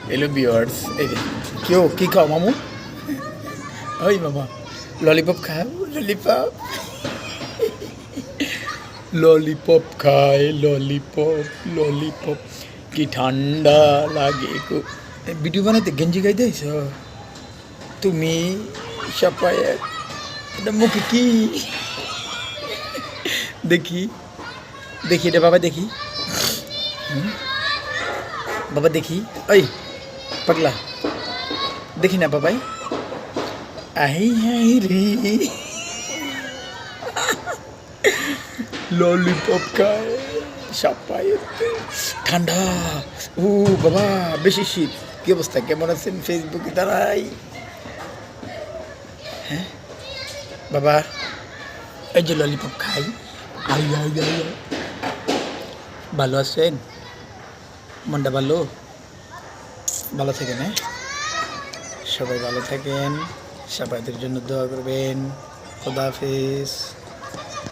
Hello viewers, এই যে কেউ কি খাও মামু? ওই মামা ললিপপ খাও, ললিপপ ললিপপ খায়, ললিপপ ললিপপ কি ঠান্ডা লাগে গো। ভিডিও বানাইতে গেঞ্জি গাইতে আইছ তুমি? সাপায়ের এটা মুখে কি দেখি, দেখি এটা বাবা, দেখি বাবা, দেখি ওই পাগলা, দেখি না বাবাই। আই হাই রে, ললিপপ খায় সাপায়ের ঠান্ডা। ও বাবা, বেশি শীত। কি অবস্থা, কেমন আছেন ফেসবুকে দাঁড়াই? হ্যাঁ বাবা, এই যে ললিপপ খাই। I I I I. ভালো আছেন? মনটা ভালো? ভালো থাকেন, হ্যাঁ সবাই ভালো থাকেন, সবাইদের জন্য দোয়া করবেন। খোদা হাফেজ।